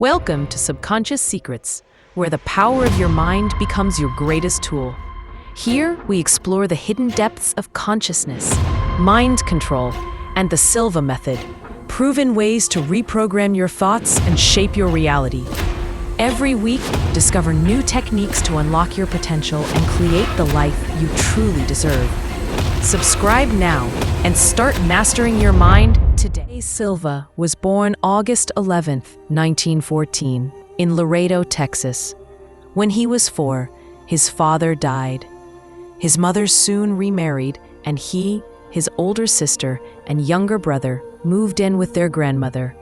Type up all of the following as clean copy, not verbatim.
Welcome to Subconscious Secrets, where the power of your mind becomes your greatest tool. Here, we explore the hidden depths of consciousness, mind control, and the Silva Method, proven ways to reprogram your thoughts and shape your reality. Every week, discover new techniques to unlock your potential and create the life you truly deserve. Subscribe now and start mastering your mind today. José Silva was born August 11, 1914, in Laredo, Texas. When he was 4, his father died. His mother soon remarried, and he, his older sister, and younger brother moved in with their grandmother.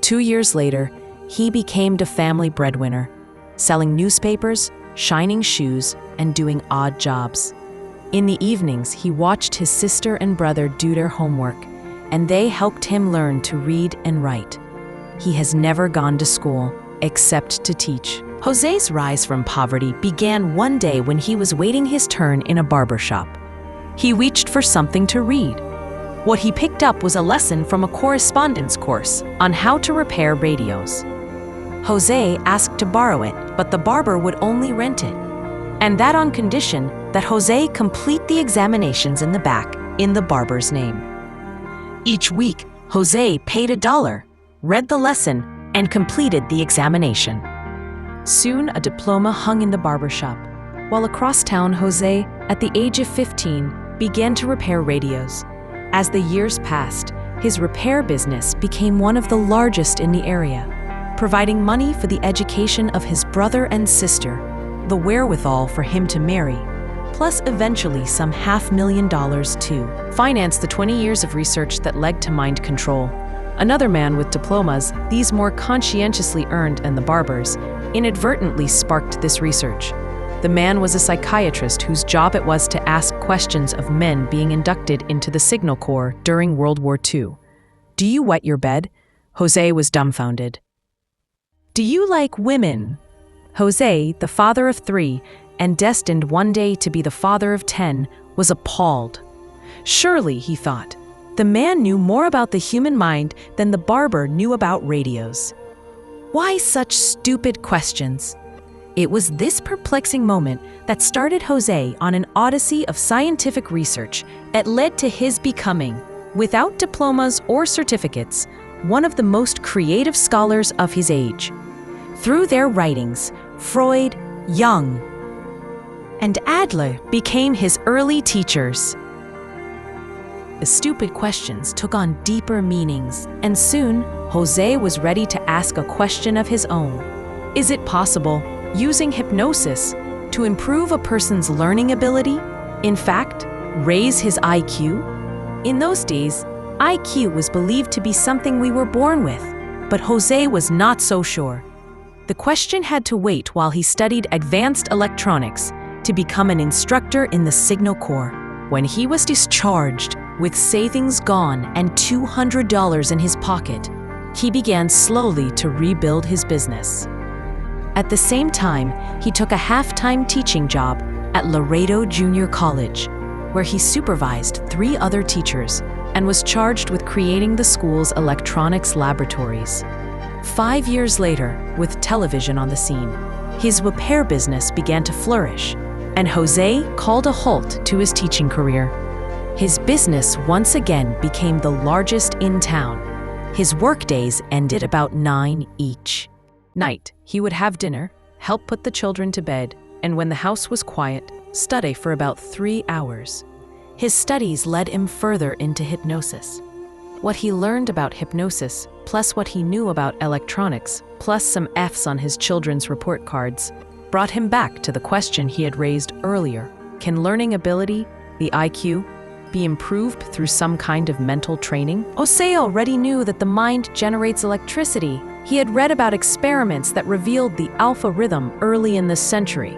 2 years later, he became the family breadwinner, selling newspapers, shining shoes, and doing odd jobs. In the evenings, he watched his sister and brother do their homework, and they helped him learn to read and write. He has never gone to school, except to teach. José's rise from poverty began one day when he was waiting his turn in a barber shop. He reached for something to read. What he picked up was a lesson from a correspondence course on how to repair radios. José asked to borrow it, but the barber would only rent it, and that on condition that José complete the examinations in the back in the barber's name. Each week, José paid $1, read the lesson, and completed the examination. Soon, a diploma hung in the barber shop, while across town, José, at the age of 15, began to repair radios. As the years passed, his repair business became one of the largest in the area, providing money for the education of his brother and sister, the wherewithal for him to marry, plus eventually some $500,000 to finance the 20 years of research that led to mind control. Another man with diplomas, these more conscientiously earned than the barbers, inadvertently sparked this research. The man was a psychiatrist whose job it was to ask questions of men being inducted into the Signal Corps during World War II. Do you wet your bed? José was dumbfounded. Do you like women? José, the father of 3, and destined one day to be the father of 10, was appalled. Surely, he thought, the man knew more about the human mind than the barber knew about radios. Why such stupid questions? It was this perplexing moment that started José on an odyssey of scientific research that led to his becoming, without diplomas or certificates, one of the most creative scholars of his age. Through their writings, Freud, Jung, and Adler became his early teachers. The stupid questions took on deeper meanings, and soon, José was ready to ask a question of his own. Is it possible, using hypnosis, to improve a person's learning ability? In fact, raise his IQ? In those days, IQ was believed to be something we were born with, but José was not so sure. The question had to wait while he studied advanced electronics to become an instructor in the Signal Corps. When he was discharged, with savings gone and $200 in his pocket, he began slowly to rebuild his business. At the same time, he took a half-time teaching job at Laredo Junior College, where he supervised 3 other teachers and was charged with creating the school's electronics laboratories. 5 years later, with television on the scene, his repair business began to flourish, and José called a halt to his teaching career. His business once again became the largest in town. His workdays ended about 9 each night. He would have dinner, help put the children to bed, and when the house was quiet, study for about 3 hours. His studies led him further into hypnosis. What he learned about hypnosis, plus what he knew about electronics, plus some F's on his children's report cards, brought him back to the question he had raised earlier. Can learning ability, the IQ, be improved through some kind of mental training? José already knew that the mind generates electricity. He had read about experiments that revealed the alpha rhythm early in this century.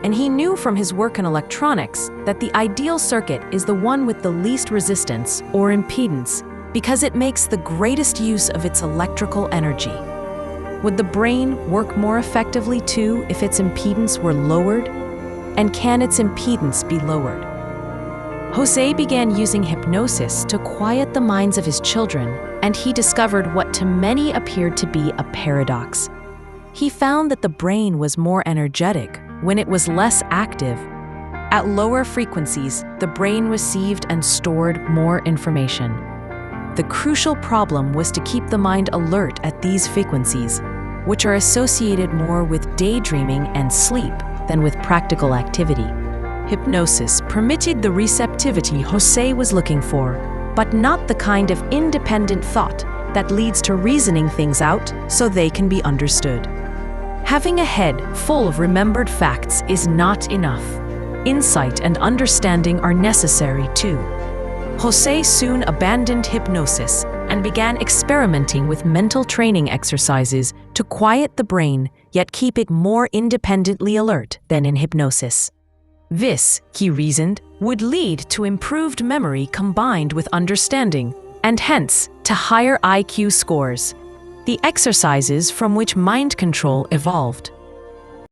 And he knew from his work in electronics that the ideal circuit is the one with the least resistance or impedance, because it makes the greatest use of its electrical energy. Would the brain work more effectively too if its impedance were lowered? And can its impedance be lowered? José began using hypnosis to quiet the minds of his children and he discovered what to many appeared to be a paradox. He found that the brain was more energetic when it was less active. At lower frequencies, the brain received and stored more information. The crucial problem was to keep the mind alert at these frequencies, which are associated more with daydreaming and sleep than with practical activity. Hypnosis permitted the receptivity José was looking for, but not the kind of independent thought that leads to reasoning things out so they can be understood. Having a head full of remembered facts is not enough. Insight and understanding are necessary too. José soon abandoned hypnosis and began experimenting with mental training exercises to quiet the brain yet keep it more independently alert than in hypnosis. This, he reasoned, would lead to improved memory combined with understanding, and hence to higher IQ scores. The exercises from which mind control evolved.